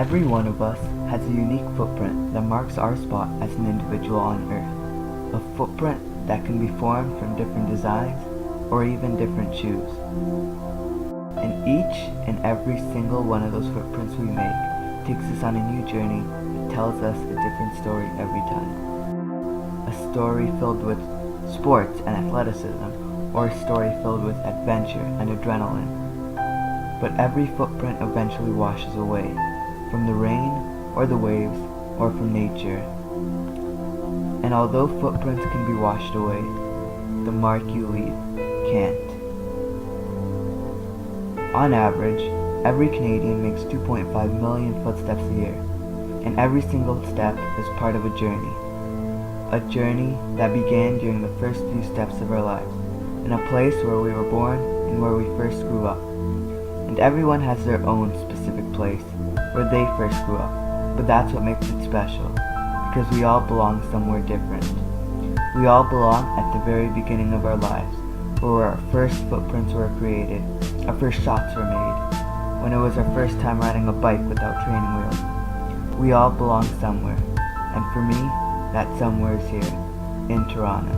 Every one of us has a unique footprint that marks our spot as an individual on Earth. A footprint that can be formed from different designs or even different shoes. And each and every single one of those footprints we make takes us on a new journey that tells us a different story every time. A story filled with sports and athleticism, or a story filled with adventure and adrenaline. But every footprint eventually washes away, from the rain or the waves or from nature. And although footprints can be washed away, the mark you leave can't. On average, every Canadian makes 2.5 million footsteps a year, and every single step is part of a journey. A journey that began during the first few steps of our lives, in a place where we were born and where we first grew up. And everyone has their own specific place where they first grew up, but that's what makes it special, because we all belong somewhere different. We all belong at the very beginning of our lives, where our first footprints were created, our first shots were made, when it was our first time riding a bike without training wheels. We all belong somewhere, and for me, that somewhere is here, in Toronto.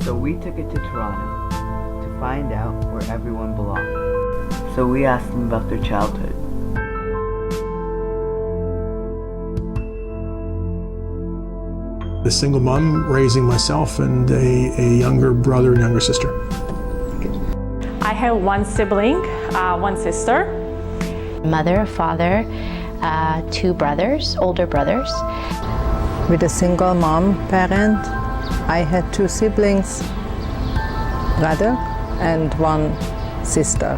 So we took it to Toronto to find out where everyone belonged. So we asked them about their childhood. A single mom raising myself and a younger brother and younger sister. I have one sibling, one sister. Mother, father, two brothers, older brothers. With a single mom parent, I had two siblings, brother and one sister.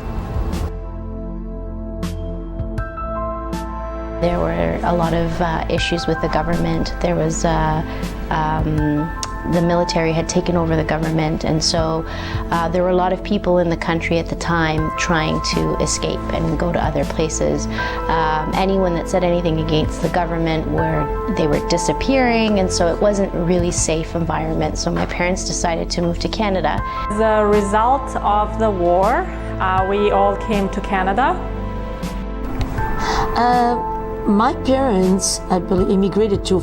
There were a lot of issues with the government. There was the military had taken over the government, and so there were a lot of people in the country at the time trying to escape and go to other places. Anyone that said anything against the government, they were disappearing, and so it wasn't a really safe environment. So my parents decided to move to Canada. As a result of the war, we all came to Canada. My parents, I believe, immigrated to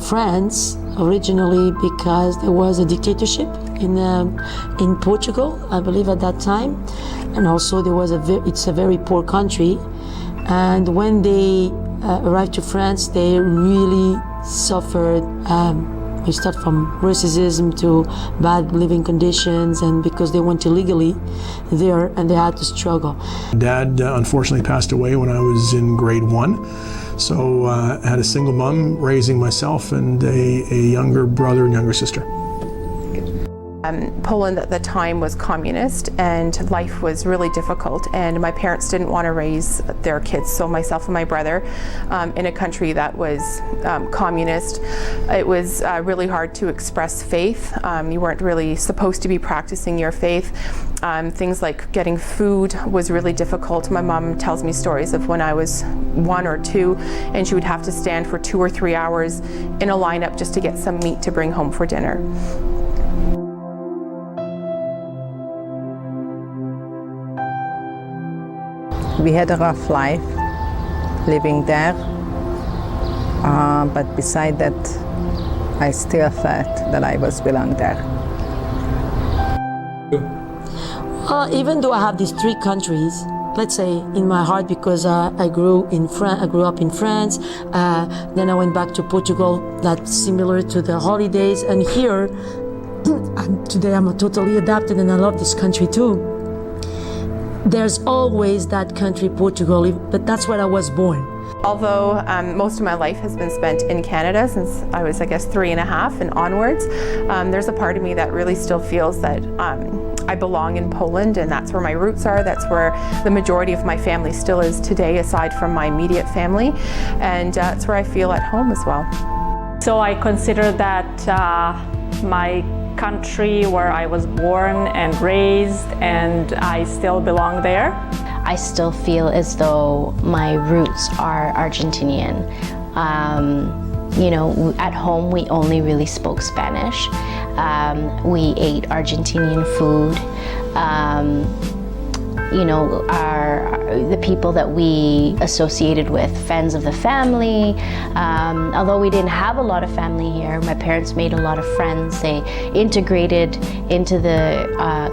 France originally because there was a dictatorship in Portugal, I believe, at that time, and also there was it's a very poor country. And when they arrived to France, they really suffered. We start from racism to bad living conditions, and because they went illegally there and they had to struggle. Dad unfortunately passed away when I was in grade 1. So I had a single mom raising myself and a younger brother and younger sister. Poland at the time was communist and life was really difficult, and my parents didn't want to raise their kids, so myself and my brother, in a country that was communist. It was really hard to express faith. You weren't really supposed to be practicing your faith. Things like getting food was really difficult. My mom tells me stories of when I was 1 or 2 and she would have to stand for 2 or 3 hours in a lineup just to get some meat to bring home for dinner. We had a rough life living there, but beside that, I still felt that I belong there. Even though I have these 3 countries, let's say in my heart, because I grew up in France, then I went back to Portugal. That's similar to the holidays, and here, today I'm totally adapted, and I love this country too. There's always that country, Portugal, but that's where I was born. Although most of my life has been spent in Canada since I was, I guess, 3.5 and onwards, there's a part of me that really still feels that I belong in Poland, and that's where my roots are. That's where the majority of my family still is today, aside from my immediate family, and it's where I feel at home as well. So I consider that my country where I was born and raised, and I still belong there. I still feel as though my roots are Argentinian. You know, at home we only really spoke Spanish. We ate Argentinian food. you know, the people that we associated with, friends of the family. Although we didn't have a lot of family here, my parents made a lot of friends. They integrated into the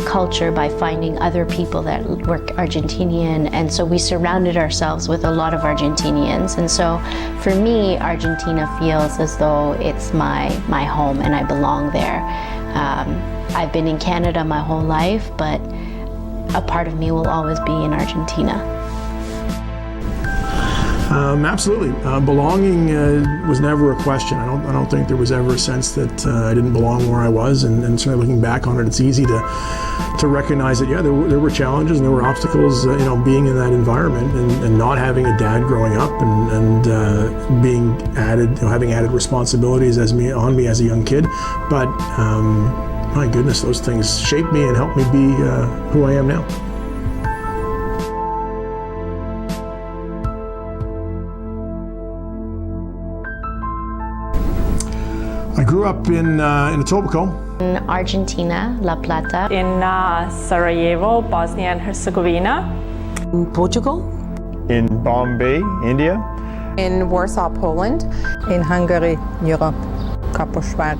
culture by finding other people that were Argentinian, and so we surrounded ourselves with a lot of Argentinians. And so for me, Argentina feels as though it's my home and I belong there. I've been in Canada my whole life, but a part of me will always be in Argentina. Absolutely. Belonging was never a question. I don't think there was ever a sense that I didn't belong where I was, and certainly looking back on it, it's easy to recognize that, yeah, there were challenges and there were obstacles, you know, being in that environment and not having a dad growing up and being added, you know, having added responsibilities on me as a young kid. But my goodness, those things shaped me and helped me be who I am now. I grew up in Etobicoke. In Argentina, La Plata. In Sarajevo, Bosnia and Herzegovina. In Portugal. In Bombay, India. In Warsaw, Poland. In Hungary, Europe, Kaposvár.